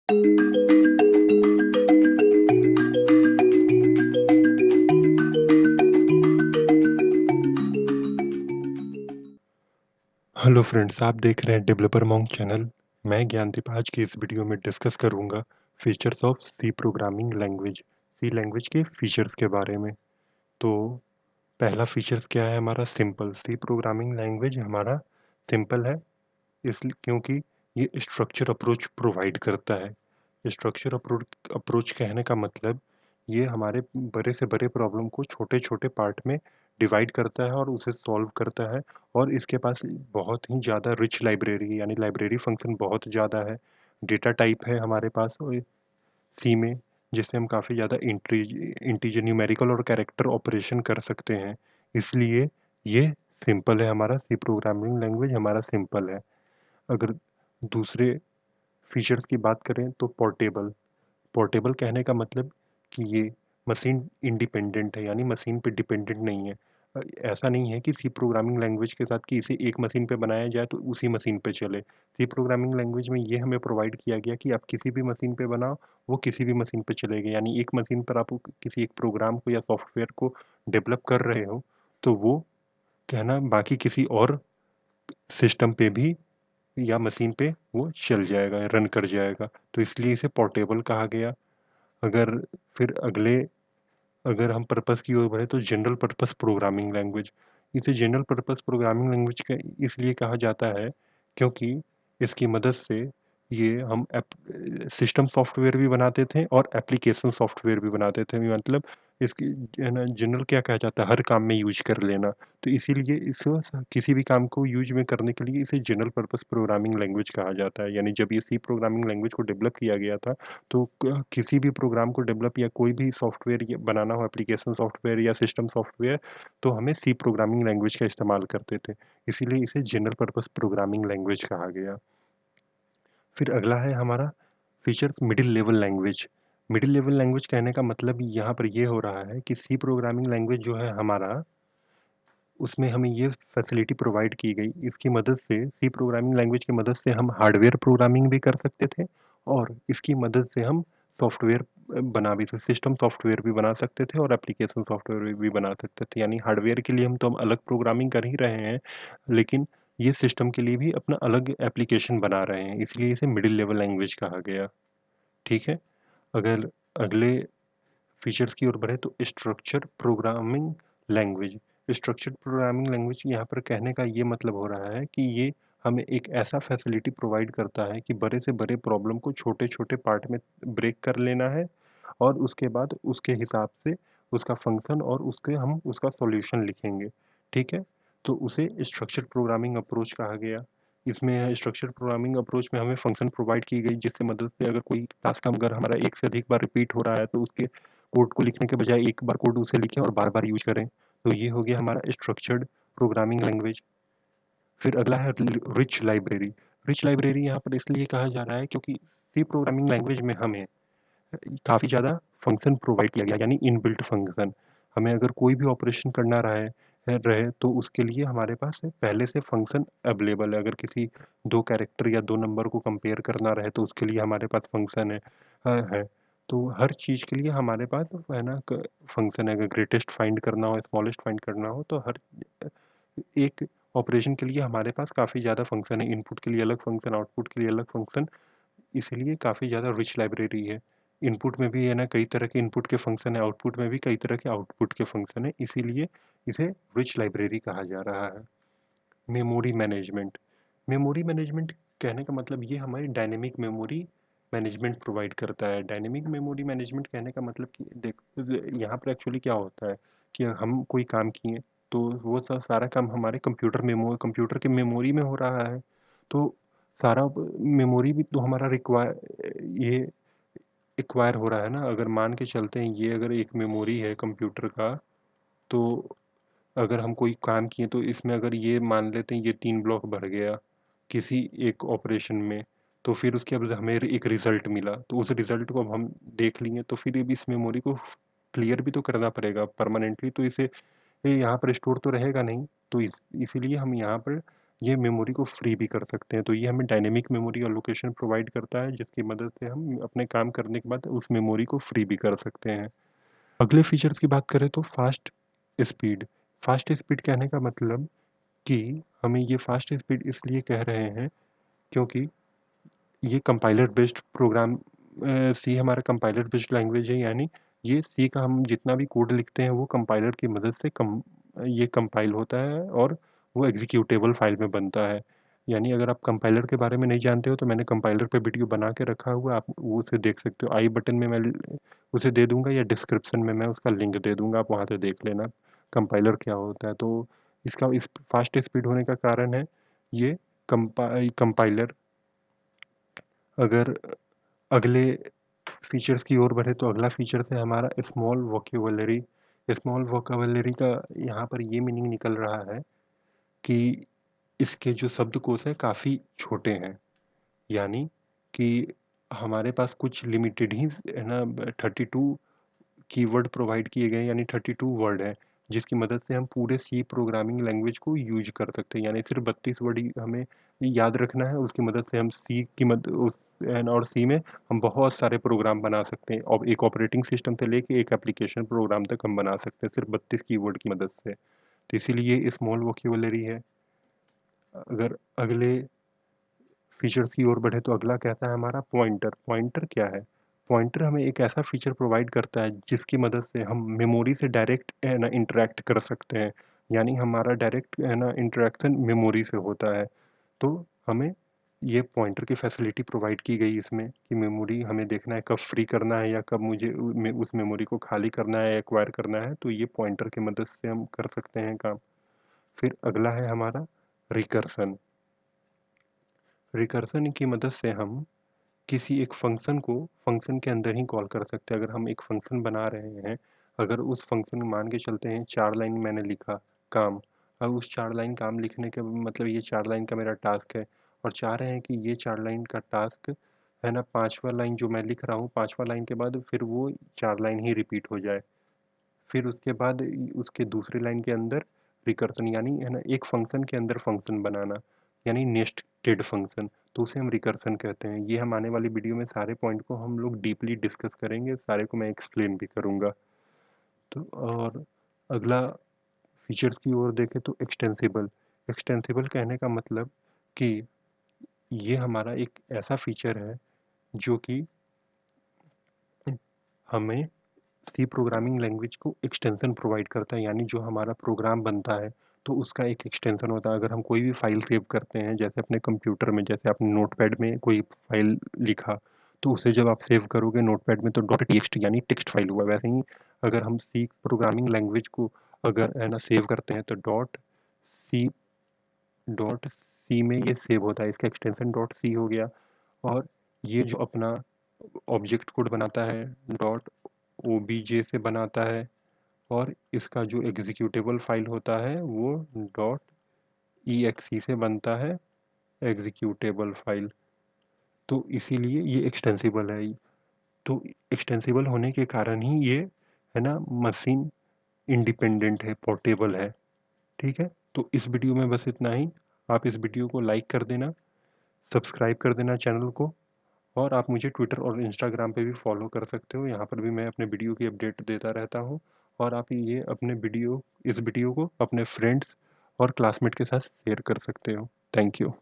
Hello friends, आप देख रहे हैं डेवलपर मॉन्क चैनल। मैं ज्ञानदीप आज की इस वीडियो में डिस्कस करूंगा features of C programming language, C language के फीचर्स के बारे में। तो पहला फीचर्स क्या है हमारा? सिंपल। सी प्रोग्रामिंग लैंग्वेज हमारा सिंपल है इसलिए क्योंकि ये स्ट्रक्चर अप्रोच प्रोवाइड करता है। स्ट्रक्चर अप्रोच कहने का मतलब ये हमारे बड़े से बड़े प्रॉब्लम को छोटे छोटे पार्ट में डिवाइड करता है और उसे सॉल्व करता है। और इसके पास बहुत ही ज़्यादा रिच लाइब्रेरी यानी लाइब्रेरी फंक्शन बहुत ज़्यादा है। डेटा टाइप है हमारे पास सी में, जिससे हम काफ़ी ज़्यादा इंटीजर न्यूमेरिकल और कैरेक्टर ऑपरेशन कर सकते हैं। इसलिए ये सिंपल है, हमारा सी प्रोग्रामिंग लैंग्वेज हमारा सिंपल है। अगर दूसरे फीचर्स की बात करें तो पोर्टेबल। पोर्टेबल कहने का मतलब कि ये मशीन इंडिपेंडेंट है, यानी मशीन पे डिपेंडेंट नहीं है। ऐसा नहीं है कि सी प्रोग्रामिंग लैंग्वेज के साथ कि इसे एक मशीन पे बनाया जाए तो उसी मशीन पे चले। सी प्रोग्रामिंग लैंग्वेज में ये हमें प्रोवाइड किया गया कि आप किसी भी मशीन पे बनाओ, वो किसी भी मशीन पे चलेगा। यानी एक मशीन पर आप किसी एक प्रोग्राम को या सॉफ्टवेयर को डेवलप कर रहे हो तो वो कहना बाकी किसी और सिस्टम पे भी या मशीन पे वो चल जाएगा, रन कर जाएगा। तो इसलिए इसे पोर्टेबल कहा गया। अगर फिर अगले अगर हम पर्पस की ओर बढ़े तो जनरल पर्पस प्रोग्रामिंग लैंग्वेज। इसे जनरल पर्पस प्रोग्रामिंग लैंग्वेज का इसलिए कहा जाता है क्योंकि इसकी मदद से ये हम सिस्टम सॉफ्टवेयर भी बनाते थे और एप्लीकेशन सॉफ्टवेयर भी बनाते थे। मतलब इसकी है ना, जनरल क्या कहा जाता है, हर काम में यूज कर लेना। तो इसीलिए इसको किसी भी काम को यूज में करने के लिए इसे जनरल पर्पस प्रोग्रामिंग लैंग्वेज कहा जाता है। यानी जब ये सी प्रोग्रामिंग लैंग्वेज को डेवलप किया गया था तो किसी भी प्रोग्राम को डेवलप या कोई भी सॉफ्टवेयर बनाना हो, एप्लीकेशन सॉफ्टवेयर या सिस्टम सॉफ्टवेयर, तो हमें सी प्रोग्रामिंग लैंग्वेज का इस्तेमाल करते थे। इसीलिए इसे जनरल पर्पस प्रोग्रामिंग लैंग्वेज कहा गया। फिर अगला है हमारा feature middle level language. Middle level language कहने का मतलब यहाँ पर ये हो रहा है कि सी प्रोग्रामिंग लैंग्वेज जो है हमारा, उसमें हमें ये फैसिलिटी प्रोवाइड की गई। इसकी मदद से, सी प्रोग्रामिंग लैंग्वेज की मदद से हम हार्डवेयर प्रोग्रामिंग भी कर सकते थे और इसकी मदद से हम सॉफ्टवेयर बना भी सकते, सिस्टम सॉफ्टवेयर भी बना सकते थे और एप्लीकेशन सॉफ्टवेयर भी बना सकते थे। यानी हार्डवेयर के लिए हम तो हम अलग प्रोग्रामिंग कर ही रहे हैं, लेकिन ये सिस्टम के लिए भी अपना अलग एप्लीकेशन बना रहे हैं। इसलिए इसे मिडिल लेवल लैंग्वेज कहा गया। ठीक है। अगर अगले फीचर्स की ओर बढ़े तो structure programming language. Structured programming language यहाँ पर कहने का ये मतलब हो रहा है कि ये हमें एक ऐसा फैसिलिटी प्रोवाइड करता है कि बड़े से बड़े प्रॉब्लम को छोटे छोटे पार्ट में ब्रेक कर लेना है और उसके बाद उसके हिसाब से उसका फंक्शन और उसके हम उसका सॉल्यूशन लिखेंगे। ठीक है। तो उसे स्ट्रक्चर्ड प्रोग्रामिंग अप्रोच कहा गया। इसमें स्ट्रक्चर प्रोग्रामिंग अप्रोच में हमें फंक्शन प्रोवाइड की गई जिसकी मदद से अगर कोई टास्क अगर हमारा एक से अधिक बार रिपीट हो रहा है तो उसके कोड को लिखने के बजाय एक बार कोड उसे लिखें और बार बार यूज करें। तो ये हो गया हमारा स्ट्रक्चर्ड प्रोग्रामिंग लैंग्वेज। फिर अगला है रिच लाइब्रेरी। रिच लाइब्रेरी यहाँ पर इसलिए कहा जा रहा है क्योंकि सी प्रोग्रामिंग लैंग्वेज में हमें काफ़ी ज़्यादा फंक्शन प्रोवाइड किया गया, यानी इनबिल्ट फंक्शन। हमें अगर कोई भी ऑपरेशन करना रहे तो उसके लिए हमारे पास पहले से फंक्शन अवेलेबल है। अगर किसी दो कैरेक्टर या दो नंबर को कंपेयर करना रहे तो उसके लिए हमारे पास फंक्शन है। तो हर चीज़ के लिए हमारे पास है ना फंक्शन है। अगर ग्रेटेस्ट फाइंड करना हो, स्मॉलेस्ट फाइंड करना हो, तो हर एक ऑपरेशन के लिए हमारे पास काफ़ी ज़्यादा फंक्शन है। इनपुट के लिए अलग फंक्शन, आउटपुट के लिए अलग फंक्शन। इसीलिए काफ़ी ज़्यादा रिच लाइब्रेरी है। इनपुट में भी है ना कई तरह के इनपुट के फंक्शन है, आउटपुट में भी कई तरह के आउटपुट के फंक्शन है। इसीलिए इसे रिच लाइब्रेरी कहा जा रहा है। Memory management. मेमोरी मैनेजमेंट कहने का मतलब ये हमारी डायनेमिक मेमोरी मैनेजमेंट प्रोवाइड करता है। डायनेमिक मेमोरी मैनेजमेंट कहने का मतलब कि देख, यहाँ पर एक्चुअली क्या होता है कि हम कोई काम किए तो वो सारा काम हमारे कंप्यूटर के मेमोरी में हो रहा है। तो सारा मेमोरी भी तो हमारा ये एक्वायर हो रहा है ना। अगर मान के चलते हैं ये अगर एक मेमोरी है कंप्यूटर का, तो अगर हम कोई काम किए तो इसमें अगर ये मान लेते हैं ये 3 ब्लॉक भर गया किसी एक ऑपरेशन में, तो फिर उसके बाद हमें एक रिजल्ट मिला तो उस रिजल्ट को अब हम देख लिए तो फिर अब इस मेमोरी को क्लियर भी तो करना पड़ेगा परमानेंटली। तो इसे ये यहाँ पर स्टोर तो रहेगा नहीं। तो इसीलिए हम यहाँ पर ये मेमोरी को फ्री भी कर सकते हैं। तो ये हमें डायनेमिक मेमोरी एलोकेशन प्रोवाइड करता है, जिसकी मदद से हम अपने काम करने के बाद उस मेमोरी को फ्री भी कर सकते हैं। अगले फीचर्स की बात करें तो फास्ट स्पीड। फास्ट स्पीड कहने का मतलब कि हमें ये फास्ट स्पीड इसलिए कह रहे हैं क्योंकि ये कंपाइलर बेस्ड प्रोग्राम, सी हमारा कंपाइलर बेस्ड लैंग्वेज है, यानी ये सी का हम जितना भी कोड लिखते हैं वो कंपाइलर की मदद से ये कंपाइल होता है और वो एग्जीक्यूटेबल फाइल में बनता है। यानी अगर आप कंपाइलर के बारे में नहीं जानते हो तो मैंने कंपाइलर पे वीडियो बना के रखा हुआ है, आप वो उसे देख सकते हो। आई बटन में मैं उसे दे दूंगा या डिस्क्रिप्शन में मैं उसका लिंक दे दूंगा, आप वहाँ से देख लेना कंपाइलर क्या होता है। तो इसका इस फास्ट स्पीड होने का कारण है ये कंपाइलर। अगर अगले फीचर्स की ओर बढ़े तो अगला फीचर्स है हमारा स्मॉल वोकेबलरी। स्मॉल वोकेबलरी का यहाँ पर ये मीनिंग निकल रहा है कि इसके जो शब्दकोश है काफ़ी छोटे हैं। यानी कि हमारे पास कुछ लिमिटेड ही है ना 32 कीवर्ड प्रोवाइड किए गए हैं, यानी 32 वर्ड है, जिसकी मदद से हम पूरे सी प्रोग्रामिंग लैंग्वेज को यूज कर सकते हैं। यानी सिर्फ 32 वर्ड ही हमें याद रखना है, उसकी मदद से हम सी की मदद उस और सी में हम बहुत सारे प्रोग्राम बना सकते हैं और एक ऑपरेटिंग सिस्टम से लेके एक एप्लीकेशन प्रोग्राम तक हम बना सकते हैं सिर्फ 32 कीवर्ड की मदद से। तो इसीलिए स्मॉल वोकेबलरी है। अगर अगले फीचर्स की ओर बढ़े तो अगला कहता है हमारा पॉइंटर। पॉइंटर क्या है? पॉइंटर हमें एक ऐसा फीचर प्रोवाइड करता है जिसकी मदद से हम मेमोरी से डायरेक्ट है ना इंटरेक्ट कर सकते हैं। यानी हमारा डायरेक्ट है ना इंटरेक्शन मेमोरी से होता है। तो हमें ये पॉइंटर की फैसिलिटी प्रोवाइड की गई इसमें कि मेमोरी हमें देखना है कब फ्री करना है या कब मुझे उस मेमोरी को खाली करना है या एक्वायर करना है, तो ये पॉइंटर की मदद से हम कर सकते हैं काम। फिर अगला है हमारा रिकर्सन। रिकर्सन की मदद से हम किसी एक फंक्शन को फंक्शन के अंदर ही कॉल कर सकते हैं। अगर हम एक फंक्शन बना रहे हैं, अगर उस फंक्शन मान के चलते हैं 4 लाइन मैंने लिखा काम, अब उस 4 लाइन काम लिखने के मतलब ये 4 लाइन का मेरा टास्क है और चाह रहे हैं कि ये 4 लाइन का टास्क है ना 5वां लाइन जो मैं लिख रहा हूँ 5वां लाइन के बाद फिर वो 4 लाइन ही रिपीट हो जाए। फिर उसके बाद उसके दूसरी लाइन के अंदर रिकर्सन, यानी है ना एक फंक्शन के अंदर फंक्शन बनाना, यानी नेस्टेड फंक्शन, तो उसे हम रिकर्सन कहते हैं। ये हम आने वाली वीडियो में सारे पॉइंट को हम लोग डीपली डिस्कस करेंगे, सारे को मैं एक्सप्लेन भी करूँगा। तो और अगला फीचर्स की ओर देखें तो एक्सटेंसिबल। एक्सटेंसिबल कहने का मतलब कि ये हमारा एक ऐसा फीचर है जो कि हमें सी प्रोग्रामिंग लैंग्वेज को एक्सटेंशन प्रोवाइड करता है। यानी जो हमारा प्रोग्राम बनता है तो उसका एक एक्सटेंशन होता है। अगर हम कोई भी फाइल सेव करते हैं जैसे अपने कंप्यूटर में, जैसे आपने नोटपैड में कोई फाइल लिखा तो उसे जब आप सेव करोगे नोटपैड में तो डॉट टेक्स्ट यानी टेक्स्ट फाइल हुआ। वैसे ही अगर हम सी प्रोग्रामिंग लैंग्वेज को अगर है ना सेव करते हैं तो सी डॉट सी में ये सेव होता है, इसका एक्सटेंशन डॉट सी हो गया। और ये जो अपना ऑब्जेक्ट कोड बनाता है डॉट ओबीजे से बनाता है और इसका जो एग्जीक्यूटेबल फाइल होता है वो डॉट ई से बनता है एग्जीक्यूटेबल फाइल। तो इसीलिए ये एक्सटेंसिबल है। तो एक्सटेंसिबल होने के कारण ही ये है ना मशीन इंडिपेंडेंट है, पोर्टेबल है। ठीक है, तो इस वीडियो में बस इतना ही। आप इस वीडियो को लाइक कर देना, सब्सक्राइब कर देना चैनल को, और आप मुझे ट्विटर और इंस्टाग्राम पे भी फॉलो कर सकते हो, यहाँ पर भी मैं अपने वीडियो की अपडेट देता रहता हूँ। और आप ये अपने इस वीडियो को अपने फ्रेंड्स और क्लासमेट के साथ शेयर कर सकते हो। Thank you.